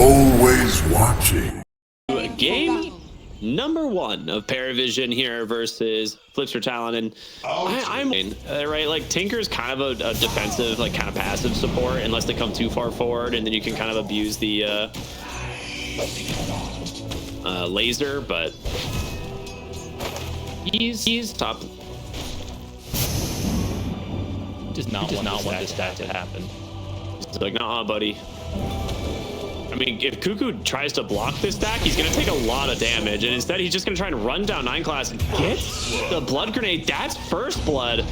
always watching. Game number 1 of Parivision here versus Flipster Talon, and I'm right. Like Tinker's kind of a defensive, like kind of passive support, unless they come too far forward, and then you can kind of abuse the laser. But he's top. Does not want this stat to happen. He's like, nah, buddy. I mean, if Cuckoo tries to block this stack, he's going to take a lot of damage. And instead, he's just going to try and run down 9 class and get the blood grenade. That's first blood.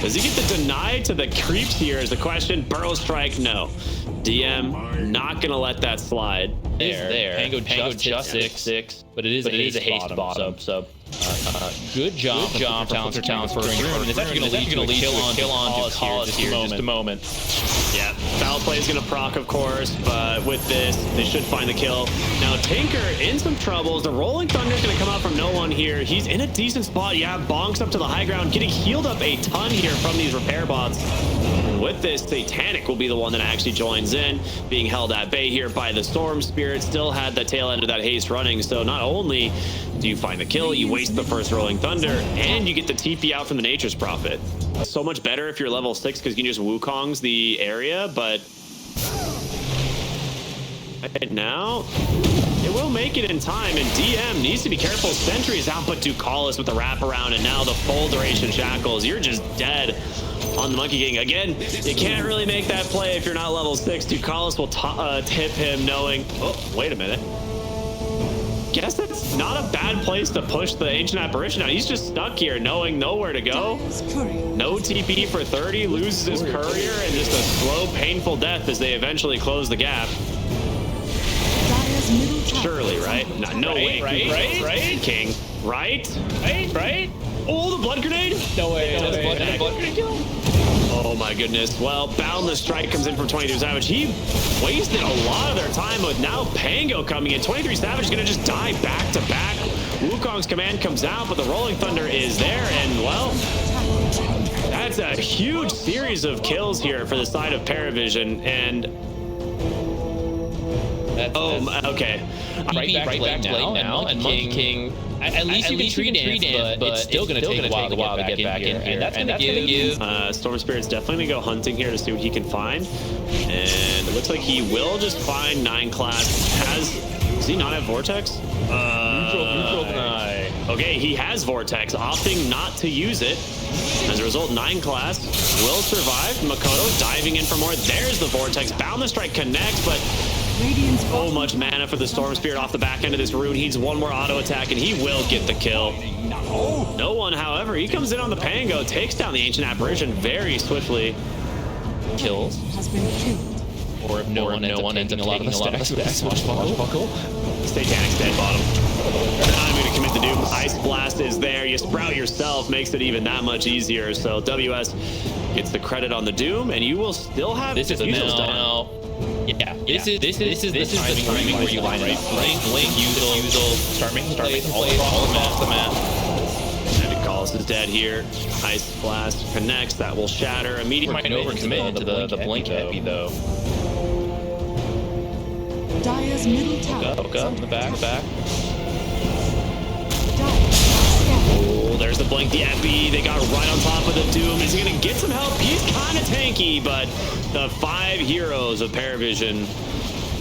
Does he get the deny to the creeps here is the question. Burrow strike, no. DM, not going to let that slide. There. Pango just 6, but it is a haste bottom. So good job, Talon for and it's actually going to lead to a kill on just a moment. Yeah, foul play is going to proc, of course, but with this, they should find the kill. Now, Tinker in some troubles. The Rolling Thunder is going to come out from no one here. He's in a decent spot. Yeah, bonks up to the high ground, getting healed up a ton here from these repair bots. And with this, Satanic will be the one that actually joins in, being held at bay here by the Storm Spirit. Still had the tail end of that haste running, so not only do you find the kill, you waste the first Rolling Thunder, and you get the TP out from the Nature's Prophet. So much better if you're level 6 because you can just Wukongs the area, but now it will make it in time, and DM needs to be careful. Sentry is out, but Ducalis with the wraparound, and now the full duration shackles. You're just dead on the Monkey King. Again, you can't really make that play if you're not level 6. Ducalis will tip him knowing, oh, wait a minute. Guess that's not a bad place to push the Ancient Apparition out. He's just stuck here knowing nowhere to go. No TP for 30, loses his courier, and just a slow, painful death as they eventually close the gap. Surely, right? No way. Right? King. Right? Oh, the blood grenade? No way. Blood grenade kill? Oh my goodness. Well, Boundless Strike comes in from 23 Savage. He wasted a lot of their time with now Pango coming in. 23 Savage is going to just die back to back. Wukong's command comes out, but the Rolling Thunder is there, and well, that's a huge series of kills here for the side of Parivision, and okay. Right back now, and Monkey King. At least you can tree dance, but it's still going to take a while to get back in here. And that's going to give... Storm Spirit's definitely going to go hunting here to see what he can find. And it looks like he will just find 9 class. Does he not have Vortex? Neutral deny. Okay, he has Vortex, opting not to use it. As a result, 9 class will survive. Makoto diving in for more. There's the Vortex. Boundless Strike connects, but... so much mana for the Storm Spirit off the back end of this rune. He needs one more auto attack, and he will get the kill. No one, however, he comes in on the Pango, takes down the Ancient Apparition very swiftly. Kills. Or if no one ends up taking a lot of the stacks. Swashbuckle. Satanic's dead bottom. I'm going to commit the doom. Ice Blast is there. You sprout yourself, makes it even that much easier. So WS gets the credit on the doom, and you will still have this is now. Yeah, this is the timing where you line it up. Blink, Uzel, start making plays all across the map. Ducalis is dead here. Ice Blast connects. That will shatter immediately. Might overcommit to the blink epi though. Dire's middle tower. Go in the back. Oh, there's the blink, the epi. They got right on top of the doom. Is he going to get some help? He's kind of tanky, but the 5 heroes of Parivision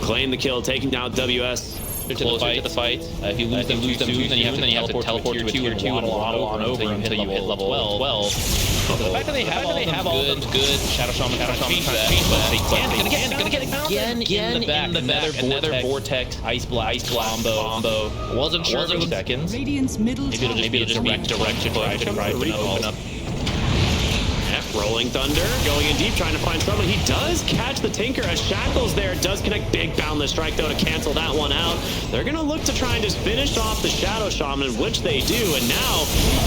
claim the kill, taking down WS. Closer to the fight. If you lose them too soon, then you have to teleport to tier 2 and waddle on over until you hit level 12. So the fact that they have all of them good, Shadow Shaman kind of change that, but gonna get again in the back. Another Vortex, Ice Blast combo. Wasn't sure for seconds. Radiant's middle Maybe it'll just direction open up. Rolling Thunder going in deep, trying to find someone. He does catch the Tinker as Shackles there. Does connect. Big Boundless Strike, though, to cancel that one out. They're going to look to try and just finish off the Shadow Shaman, which they do. And now,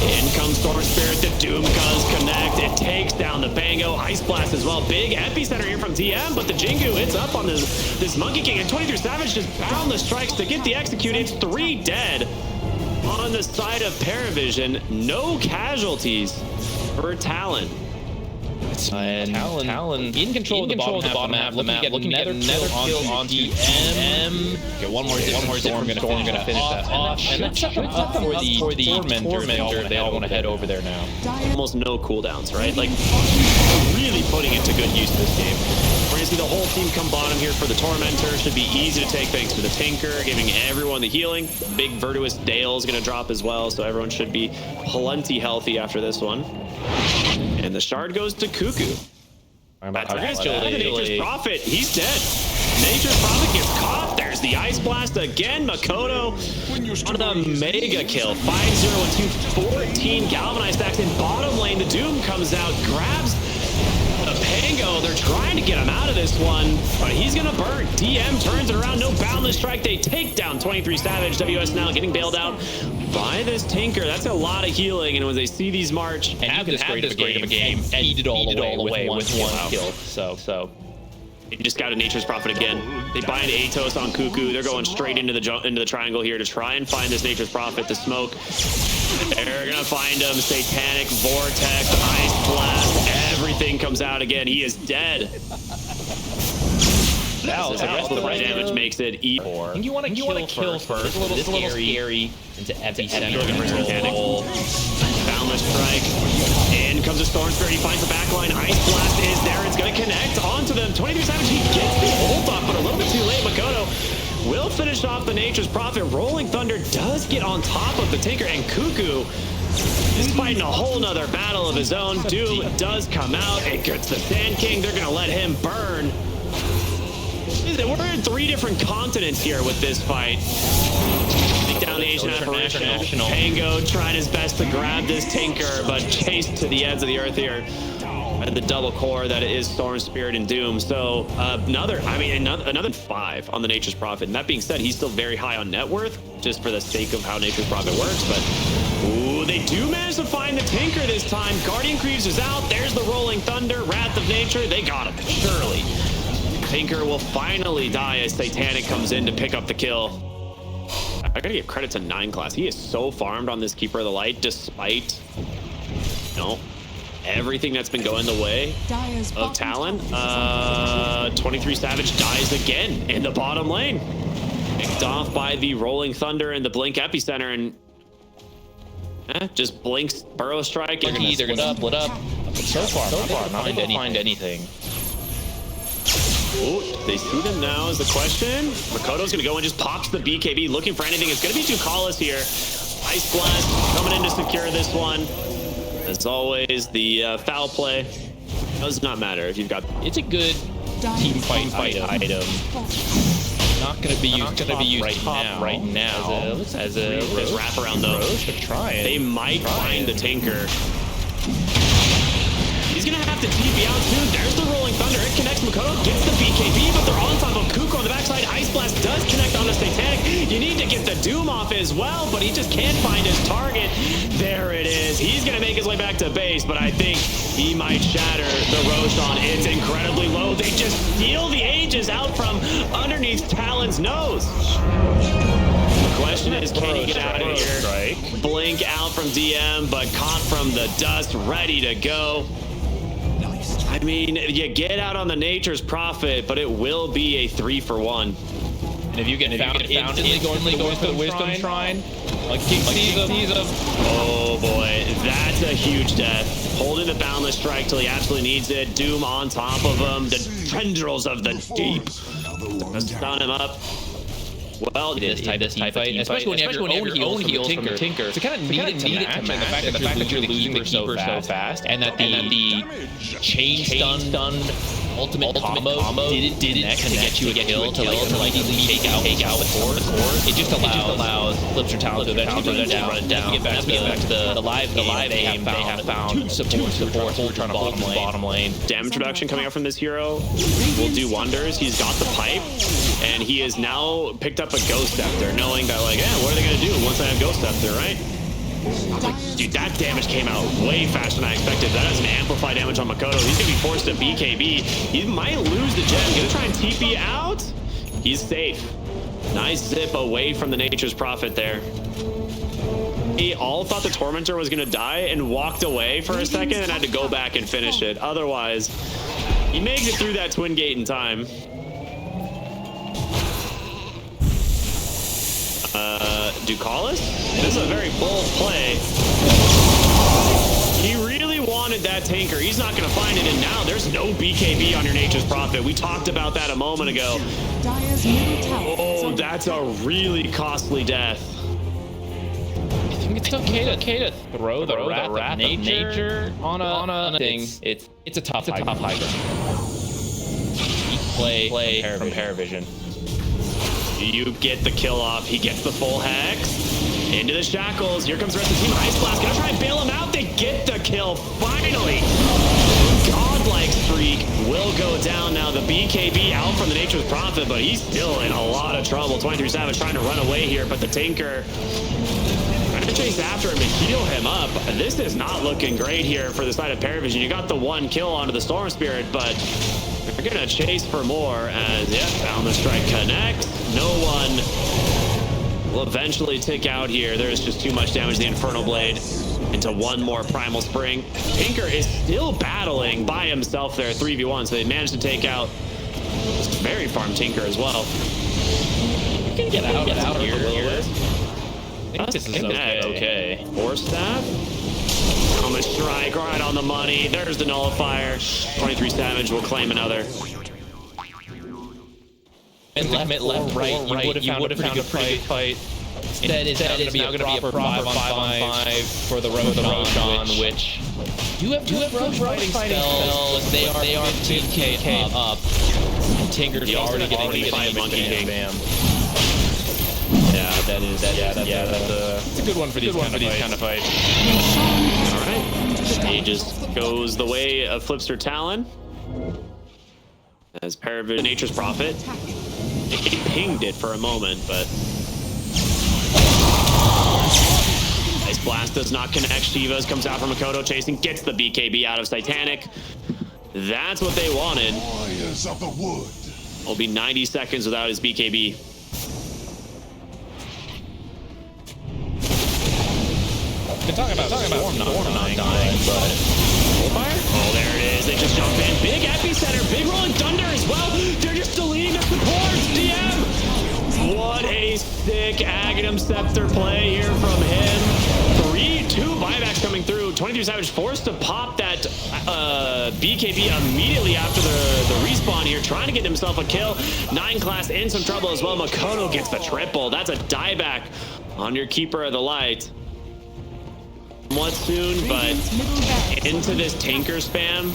in comes Storm Spirit. The Doom does connect. It takes down the Bango. Ice Blast as well. Big epicenter here from TM, but the Jingu, it's up on this Monkey King. And 23 Savage just Boundless Strikes to get the execute. It's 3 dead on the side of Parivision. No casualties for Talon. And Talon in control of the bottom half of the map, looking to get another kill on DM. Okay, one more Storm gonna finish that off. And that's up for the Tormentor. They all want to head over there now. Almost no cooldowns, right? Like, really putting it to good use this game. We're gonna see the whole team come bottom here for the Tormentor. Should be easy to take thanks to the Tinker, giving everyone the healing. Big Virtuous Dale's gonna drop as well, so everyone should be plenty healthy after this one. And the shard goes to Cuckoo. That's Nature's Prophet. He's dead. Nature's Prophet gets caught. There's the Ice Blast again. Makoto on the mega kill. 5-0 and 2-14. Galvanized stacks in bottom lane. The Doom comes out, grabs the Pango. They're trying to get him out of this one, but he's gonna burn. DM turns it around. No Boundless Strike. They take down 23 Savage. WS now getting bailed out by this Tinker. That's a lot of healing, and when they see these march and have this great of a game and eat it all away with one kill. So he just got a Nature's Prophet again. They bind Atos on Cuckoo. They're going straight into the triangle here to try and find this Nature's Prophet. The smoke. They're gonna find him. Satanic Vortex, Ice Blast. Everything comes out again. He is dead. Now, the rest of the damage makes it E4. And you want to kill first. It's a little scary into epicenter. Boundless Strike. In comes a Storm Spirit. He finds the backline. Ice Blast is there. It's going to connect onto them. 23 Savage. He gets the ult off, but a little bit too late. Makoto will finish off the Nature's Prophet. Rolling Thunder does get on top of the Tinker, and Cuckoo is fighting a whole nother battle of his own. Doom does come out. It gets the Sand King. They're going to let him burn. We're in 3 different continents here with this fight. Down the Asian Apparition. Pango trying his best to grab this Tinker, but chased to the ends of the earth here. And the double core that is Storm Spirit and Doom. So another 5 on the Nature's Prophet. And that being said, he's still very high on net worth, just for the sake of how Nature's Prophet works. But ooh, they do manage to find the Tinker this time. Guardian Greaves is out. There's the Rolling Thunder, Wrath of Nature. They got him, surely. Tinker will finally die as Satanic comes in to pick up the kill. I gotta give credit to 9 class. He is so farmed on this Keeper of the Light, despite, everything that's been going the way of Talon. 23 Savage dies again in the bottom lane. Picked off by the Rolling Thunder and the Blink Epicenter, and just blinks Burrow Strike. They're gonna split up. So far, not able to find anything. Ooh, they see them now is the question. Makoto's going to go and just pops the BKB, looking for anything. It's going to be too Callis here. Ice Blast coming in to secure this one. As always, the foul play does not matter if you've got... It's a good team fight item. Not going to be used right now. As a wrap around though. They might find the Tinker. He's gonna have to TP out soon. There's the Rolling Thunder. It connects. Makoto gets the BKB, but they're on top of Cuckoo on the backside. Ice Blast does connect on the Satanic. You need to get the Doom off as well, but he just can't find his target. There it is. He's gonna make his way back to base, but I think he might shatter the Roshan. It's incredibly low. They just steal the Aegis out from underneath Talon's nose. The question is, can he get out of here? Blink out from DM, but caught from the dust, ready to go. I mean, you get out on the Nature's Prophet, but it will be a 3-for-1. And if you get found instantly going for the Wisdom Shrine, like he's a... Oh boy, that's a huge death. Holding the Boundless Strike till he absolutely needs it. Doom on top of him. The tendrils of the deep. Let's stun him up. Well, this type of fight, especially when you have your own heals from the Tinker. So kind of need it to match, and the fact that you're losing the Keeper so fast, and that the chain stun ultimate combo didn't connect to get you a kill to take out the core. It just allows Flipster Talon to eventually run it down, get back to the live They have found support. We're trying to hold the bottom lane. Damage reduction coming out from this hero will do wonders. He's got the pipe, and he has now picked up a Ghost Scepter, knowing that, like, what are they gonna do once I have Ghost Scepter, right? Dude, that damage came out way faster than I expected. That has an amplified damage on Makoto. He's gonna be forced to BKB. He might lose the gem. Gonna try and TP out. He's safe. Nice zip away from the Nature's Prophet there. They all thought the Tormentor was going to die and walked away for a second and had to go back and finish it. Otherwise, he makes it through that twin gate in time. Ducalis? This is a very bold play. He really wanted that tanker. He's not going to find it, and now there's no BKB on your Nature's Prophet. We talked about that a moment ago. Dire's middle tower. Oh, that's a really costly death. I think it's okay to throw the wrath of nature on a thing. It's a tough high ground. Play from Parivision. You get the kill off. He gets the full hex. Into the shackles. Here comes the rest of the team. Ice Blast gonna try and bail him out. They get the kill. Finally. Godlike streak will go down now. The BKB out from the Nature's Prophet, but he's still in a lot of trouble. 23 Savage trying to run away here, but the Tinker trying to chase after him and heal him up. This is not looking great here for the side of Parivision. You got the one kill onto the Storm Spirit, but they're gonna chase for more as, Bound the Strike connects. No one will eventually tick out here. There's just too much damage. The Infernal Blade into one more Primal Spring. Tinker is still battling by himself there, 3v1, so they managed to take out this very farm Tinker as well. You can get out here. I think this is okay. Force Staff. A strike right on the money. There's the Nullifier. 23 Savage will claim another. And left, right. You would have found a pretty good fight. Instead, it's now going to be a proper 5-on-5 for the Roshan, which do have Roche fighting spells. They are 15k up. Tinker's already getting 5 Monkey King. That's a good one for these kind of fights. All right. Stages goes the way of Flipster Talon. As Parivision, Nature's Prophet. He pinged it for a moment, but Ice Blast does not connect. Shivas comes out from Makoto chasing, gets the BKB out of Titanic. That's what they wanted. Warriors of the wood. Will be 90 seconds without his BKB. Been talking about Storm not dying, but Fire? Oh, there it is. They just jump in. Big epicenter, big rolling thunder as well. They're just deleting the supports. DM. What a sick Aghanim Scepter play here from him. 3-2 buybacks coming through. 23 Savage forced to pop that BKB immediately after the respawn here, trying to get himself a kill. 9 class in some trouble as well. Makoto gets the triple. That's a dieback on your Keeper of the Light. Somewhat soon, but into this tanker spam.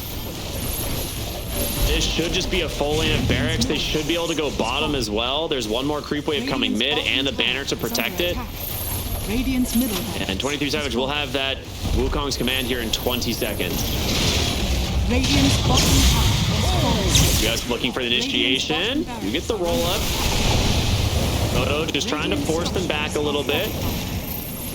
This should just be a full lane of barracks. They should be able to go bottom as well. There's one more creep wave coming mid and the banner to protect it. And 23 Savage will have that Wukong's command here in 20 seconds. You guys looking for the initiation. You get the roll up. Moto just trying to force them back a little bit.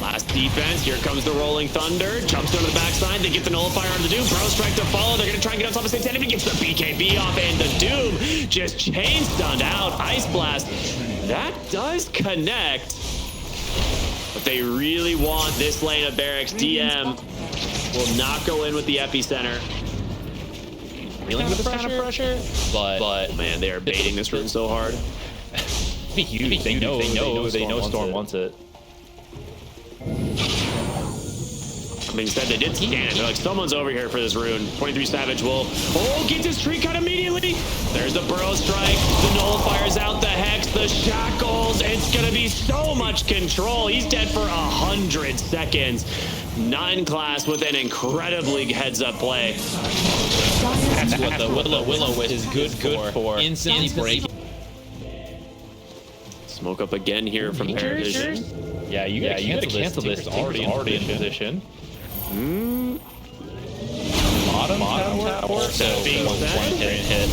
Last defense, here comes the Rolling Thunder, jumps down to the backside, they get the Nullifier on the Doom, Bro Strike to follow, they're gonna try and get on top of Satan, he gets the BKB off, and the Doom just chain stunned out. Ice Blast, that does connect, but they really want this lane of barracks. DM will not go in with the epicenter. Feeling the kind of pressure, but man, they are baiting this rune so hard. Be huge. They know Storm wants it. That being said, they did scan it. They're like, someone's over here for this rune. 23 Savage will, get this tree cut immediately. There's the Burrow Strike. The Nullifier's out, the Hex, the Shackles. It's going to be so much control. He's dead for 100 seconds. 9 class with an incredibly heads-up play. That's what the Will-O-Wisp is good for. Instantly breaking. Smoke up again here from Parivision. Yeah, you gotta cancel this. Already in position. Bottom tower. That being said,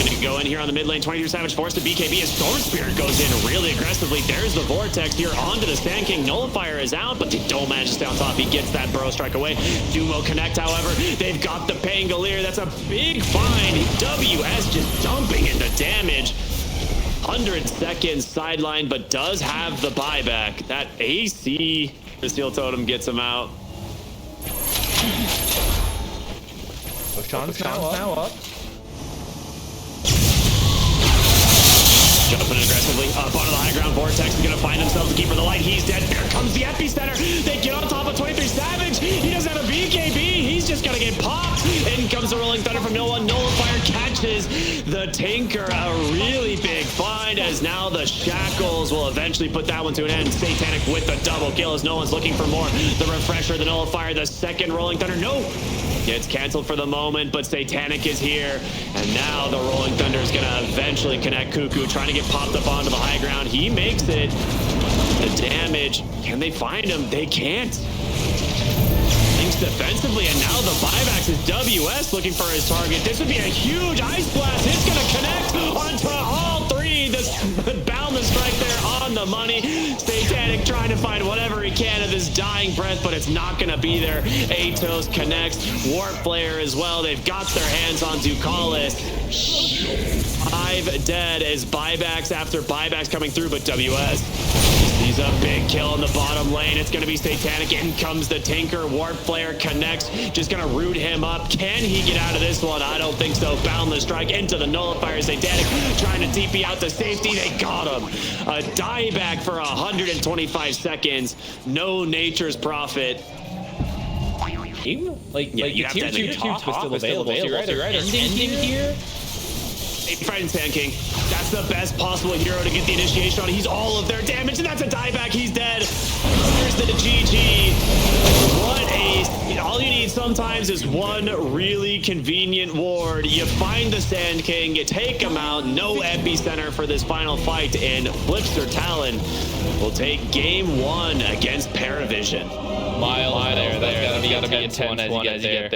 gonna go in here on the mid lane. 23 Savage forced to BKB as Storm Spirit goes in really aggressively. There's the Vortex here onto the Sand King. Nullifier is out, but they don't manage to stay on top. He gets that Burrow Strike away. Doom will connect, however. They've got the Pangolier. That's a big find. WS just dumping into damage. 100 seconds sideline, but does have the buyback. That AC The Steel Totem gets him out. Sean's now up. Jumping aggressively up onto the high ground. Vortex is going to find himself the Keeper of the Light. He's dead. There comes the epicenter. They get on top of 23 Savage. He doesn't have a BKB. He's just going to get popped. In comes the Rolling Thunder from no one. Nullifier catches the Tinker. A really big find, as now the Shackles will eventually put that one to an end. Satanic with the double kill as no one's looking for more. The Refresher, the Nullifier, the second Rolling Thunder. No! Gets canceled for the moment, but Satanic is here. And now the Rolling Thunder is going to eventually connect Cuckoo, trying to get popped up onto the high ground. He makes it. The damage. Can they find him? They can't. Thinks defensively, and now the buybacks is WS looking for his target. This would be a huge Ice Blast. It's going to connect onto all three. This boundless strike there on the money. Satanic trying to find whatever he can of his dying breath, but it's not going to be there. Atos connects. Warp Flare as well. They've got their hands on Ducalis. 5 dead as buybacks after buybacks coming through, but WS sees a big kill in the bottom lane. It's going to be Satanic. In comes the Tinker. Warp Flare connects. Just going to root him up. Can he get out of this one? I don't think so. Boundless strike into the Nullifier. Satanic trying to TP out to safety. They got him. A dieback for 125 seconds. No Nature's Prophet. You you have tier to 2 top was still available. So you're right. Ending here. Fighting Sand King. That's the best possible hero to get the initiation on. He's all of their damage, and that's a dieback. He's dead. Here's the GG. What a... All you need sometimes is one really convenient ward. You find the Sand King, you take him out. No epicenter for this final fight, and Flipster Talon will take game 1 against Parivision. Mile there. That's gotta be intense as you get there.